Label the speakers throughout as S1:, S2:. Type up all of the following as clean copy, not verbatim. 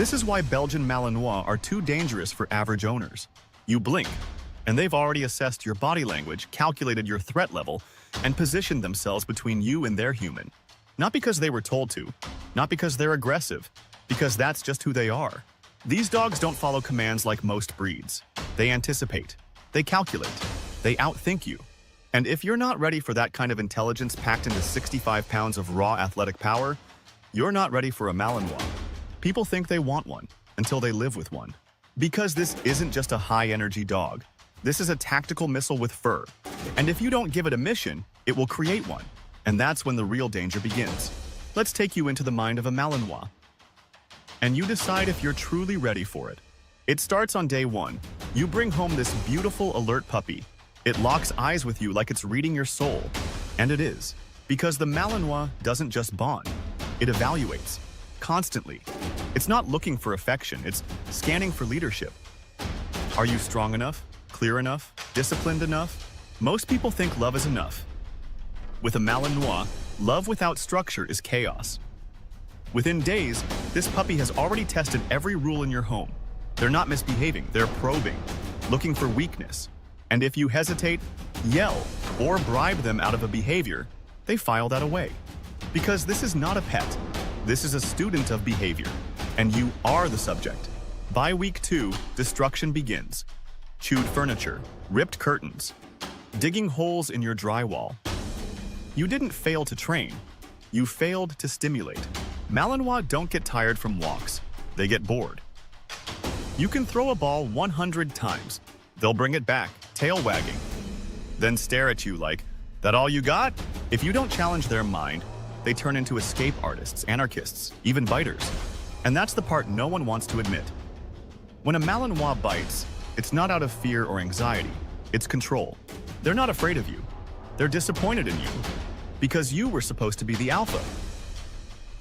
S1: This is why Belgian Malinois are too dangerous for average owners. You blink, and they've already assessed your body language, calculated your threat level, and positioned themselves between you and their human. Not because they were told to, not because they're aggressive, because that's just who they are. These dogs don't follow commands like most breeds. They anticipate, they calculate, they outthink you. And if you're not ready for that kind of intelligence packed into 65 pounds of raw athletic power, you're not ready for a Malinois. People think they want one until they live with one. Because this isn't just a high-energy dog. This is a tactical missile with fur. And if you don't give it a mission, it will create one. And that's when the real danger begins. Let's take you into the mind of a Malinois. And you decide if you're truly ready for it. It starts on day one. You bring home this beautiful, alert puppy. It locks eyes with you like it's reading your soul. And it is. Because the Malinois doesn't just bond. It evaluates. Constantly. It's not looking for affection. It's scanning for leadership. Are you strong enough? Clear enough? Disciplined enough? Most people think love is enough. With a Malinois, love without structure is chaos. Within days, this puppy has already tested every rule in your home. They're not misbehaving, they're probing, looking for weakness. And if you hesitate, yell, or bribe them out of a behavior, they file that away. Because this is not a pet. This is a student of behavior. And you are the subject. By week 2, destruction begins. Chewed furniture, ripped curtains, digging holes in your drywall. You didn't fail to train. You failed to stimulate. Malinois don't get tired from walks. They get bored. You can throw a ball 100 times. They'll bring it back, tail wagging. Then stare at you like, that all you got? If you don't challenge their mind, they turn into escape artists, anarchists, even biters. And that's the part no one wants to admit. When a Malinois bites, it's not out of fear or anxiety. It's control. They're not afraid of you. They're disappointed in you. Because you were supposed to be the alpha.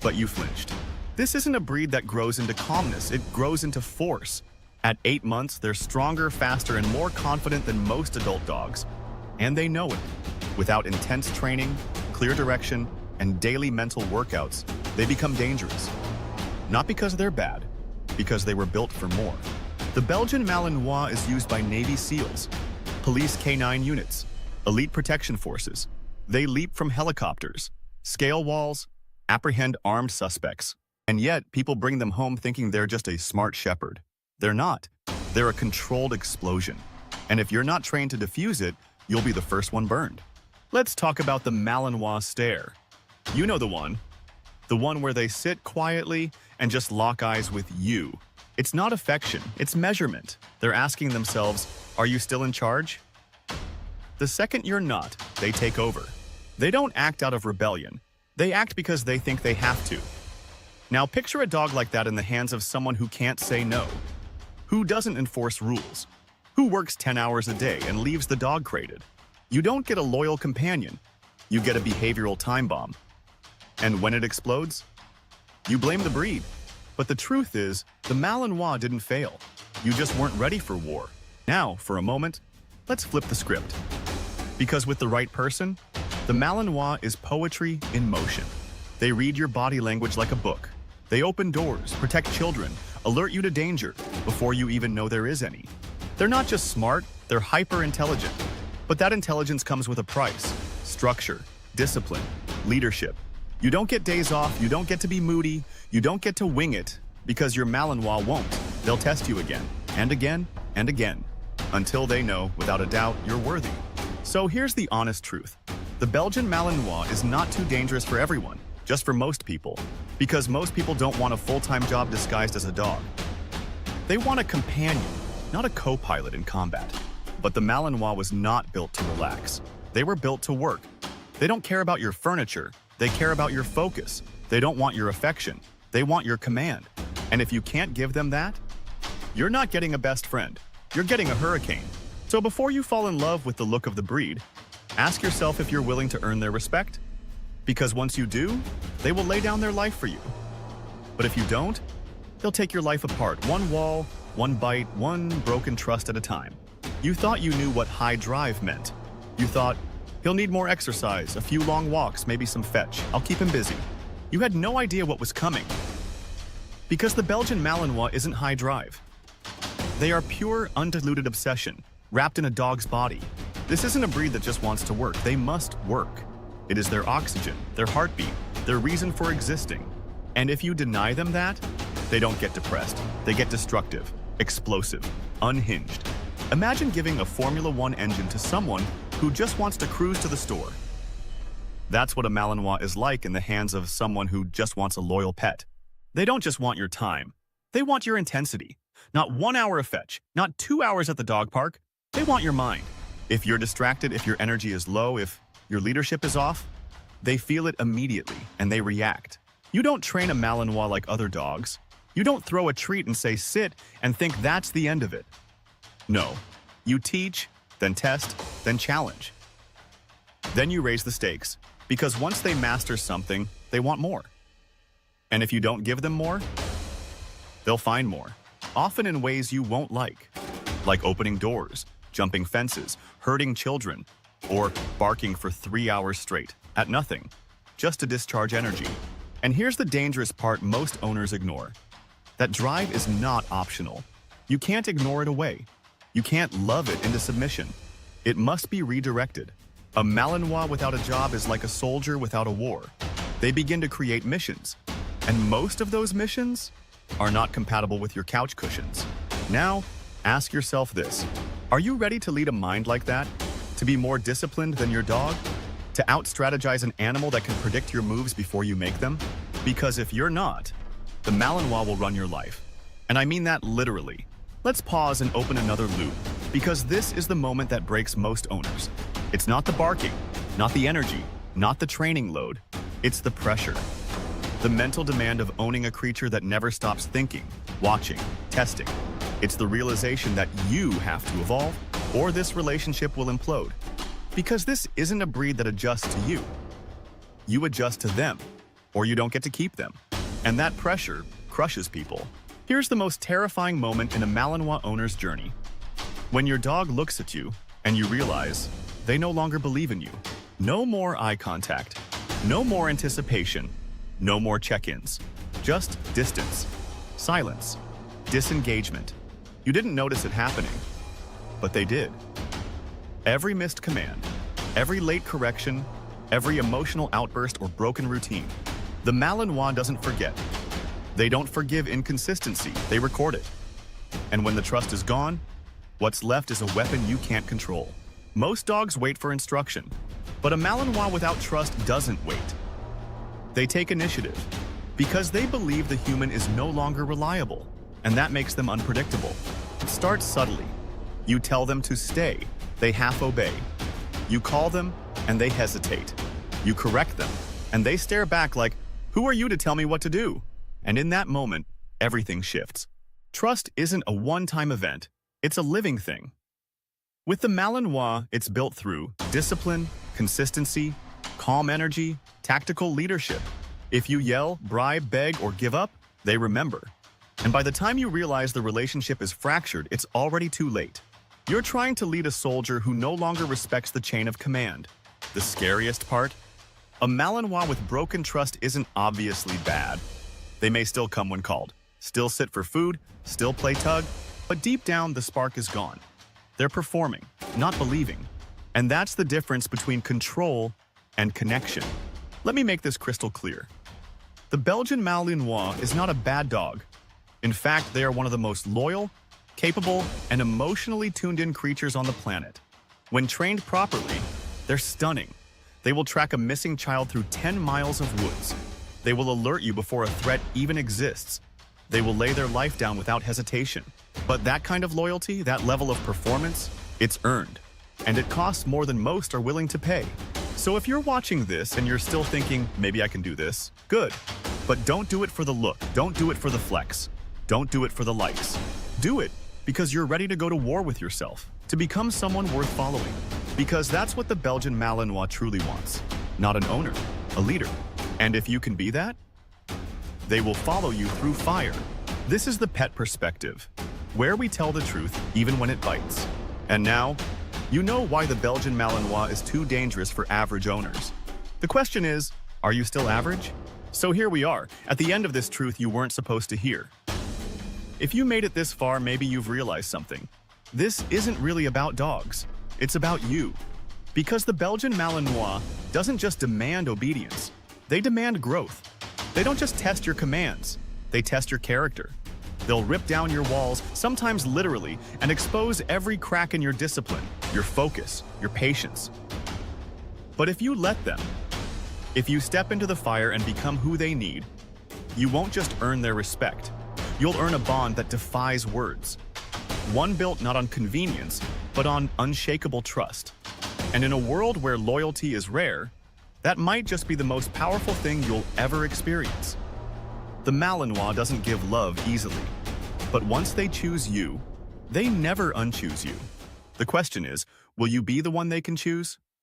S1: But you flinched. This isn't a breed that grows into calmness. It grows into force. At 8 months, they're stronger, faster, and more confident than most adult dogs. And they know it. Without intense training, clear direction, and daily mental workouts, they become dangerous. Not because they're bad, because they were built for more. The Belgian Malinois is used by Navy SEALs, police K9 units, elite protection forces. They leap from helicopters, scale walls, apprehend armed suspects. And yet, people bring them home thinking they're just a smart shepherd. They're not. They're a controlled explosion. And if you're not trained to defuse it, you'll be the first one burned. Let's talk about the Malinois stare. You know the one. The one where they sit quietly and just lock eyes with you. It's not affection, it's measurement. They're asking themselves, are you still in charge? The second you're not, they take over. They don't act out of rebellion. They act because they think they have to. Now picture a dog like that in the hands of someone who can't say no, who doesn't enforce rules, who works 10 hours a day and leaves the dog crated. You don't get a loyal companion. You get a behavioral time bomb. And when it explodes, you blame the breed. But the truth is, the Malinois didn't fail. You just weren't ready for war. Now, for a moment, let's flip the script. Because with the right person, the Malinois is poetry in motion. They read your body language like a book. They open doors, protect children, alert you to danger before you even know there is any. They're not just smart, they're hyper-intelligent. But that intelligence comes with a price: structure, discipline, leadership. You don't get days off, you don't get to be moody, you don't get to wing it, because your Malinois won't. They'll test you again, and again, and again, until they know, without a doubt, you're worthy. So here's the honest truth. The Belgian Malinois is not too dangerous for everyone, just for most people, because most people don't want a full-time job disguised as a dog. They want a companion, not a co-pilot in combat. But the Malinois was not built to relax. They were built to work. They don't care about your furniture. They care about your focus. They don't want your affection. They want your command. And if you can't give them that, you're not getting a best friend. You're getting a hurricane. So before you fall in love with the look of the breed, ask yourself if you're willing to earn their respect. Because once you do, they will lay down their life for you. But if you don't, they'll take your life apart, one wall, one bite, one broken trust at a time. You thought you knew what high drive meant. You thought, he'll need more exercise, a few long walks, maybe some fetch. I'll keep him busy. You had no idea what was coming. Because the Belgian Malinois isn't high drive. They are pure, undiluted obsession, wrapped in a dog's body. This isn't a breed that just wants to work. They must work. It is their oxygen, their heartbeat, their reason for existing. And if you deny them that, they don't get depressed. They get destructive, explosive, unhinged. Imagine giving a Formula One engine to someone who just wants to cruise to the store. That's what a Malinois is like in the hands of someone who just wants a loyal pet. They don't just want your time. They want your intensity. Not 1 hour of fetch, not 2 hours at the dog park. They want your mind. If you're distracted, if your energy is low, if your leadership is off, they feel it immediately and they react. You don't train a Malinois like other dogs. You don't throw a treat and say sit and think that's the end of it. No. You teach, then test, then challenge. Then you raise the stakes, because once they master something, they want more. And if you don't give them more, they'll find more, often in ways you won't like opening doors, jumping fences, hurting children, or barking for 3 hours straight at nothing, just to discharge energy. And here's the dangerous part most owners ignore. That drive is not optional. You can't ignore it away. You can't love it into submission. It must be redirected. A Malinois without a job is like a soldier without a war. They begin to create missions. And most of those missions are not compatible with your couch cushions. Now, ask yourself this. Are you ready to lead a mind like that? To be more disciplined than your dog? To out-strategize an animal that can predict your moves before you make them? Because if you're not, the Malinois will run your life. And I mean that literally. Let's pause and open another loop, because this is the moment that breaks most owners. It's not the barking, not the energy, not the training load. It's the pressure. The mental demand of owning a creature that never stops thinking, watching, testing. It's the realization that you have to evolve, or this relationship will implode. Because this isn't a breed that adjusts to you. You adjust to them, or you don't get to keep them. And that pressure crushes people. Here's the most terrifying moment in a Malinois owner's journey. When your dog looks at you and you realize they no longer believe in you. No more eye contact. No more anticipation. No more check-ins. Just distance, silence, disengagement. You didn't notice it happening, but they did. Every missed command, every late correction, every emotional outburst or broken routine. The Malinois doesn't forget. They don't forgive inconsistency, they record it. And when the trust is gone, what's left is a weapon you can't control. Most dogs wait for instruction, but a Malinois without trust doesn't wait. They take initiative because they believe the human is no longer reliable, and that makes them unpredictable. It starts subtly. You tell them to stay, they half obey. You call them, and they hesitate. You correct them, and they stare back like, "Who are you to tell me what to do?" And in that moment, everything shifts. Trust isn't a one-time event, it's a living thing. With the Malinois, it's built through discipline, consistency, calm energy, tactical leadership. If you yell, bribe, beg, or give up, they remember. And by the time you realize the relationship is fractured, it's already too late. You're trying to lead a soldier who no longer respects the chain of command. The scariest part? A Malinois with broken trust isn't obviously bad. They may still come when called, still sit for food, still play tug, but deep down the spark is gone. They're performing, not believing. And that's the difference between control and connection. Let me make this crystal clear. The Belgian Malinois is not a bad dog. In fact, they are one of the most loyal, capable, and emotionally tuned-in creatures on the planet. When trained properly, they're stunning. They will track a missing child through 10 miles of woods. They will alert you before a threat even exists. They will lay their life down without hesitation. But that kind of loyalty, that level of performance, it's earned. And it costs more than most are willing to pay. So if you're watching this and you're still thinking, maybe I can do this, good. But don't do it for the look. Don't do it for the flex. Don't do it for the likes. Do it because you're ready to go to war with yourself, to become someone worth following. Because that's what the Belgian Malinois truly wants. Not an owner, a leader. And if you can be that, they will follow you through fire. This is the pet perspective, where we tell the truth even when it bites. And now, you know why the Belgian Malinois is too dangerous for average owners. The question is, are you still average? So here we are, at the end of this truth you weren't supposed to hear. If you made it this far, maybe you've realized something. This isn't really about dogs. It's about you. Because the Belgian Malinois doesn't just demand obedience. They demand growth. They don't just test your commands. They test your character. They'll rip down your walls, sometimes literally, and expose every crack in your discipline, your focus, your patience. But if you let them, if you step into the fire and become who they need, you won't just earn their respect. You'll earn a bond that defies words. One built not on convenience, but on unshakable trust. And in a world where loyalty is rare, that might just be the most powerful thing you'll ever experience. The Malinois doesn't give love easily, but once they choose you, they never unchoose you. The question is, will you be the one they can choose?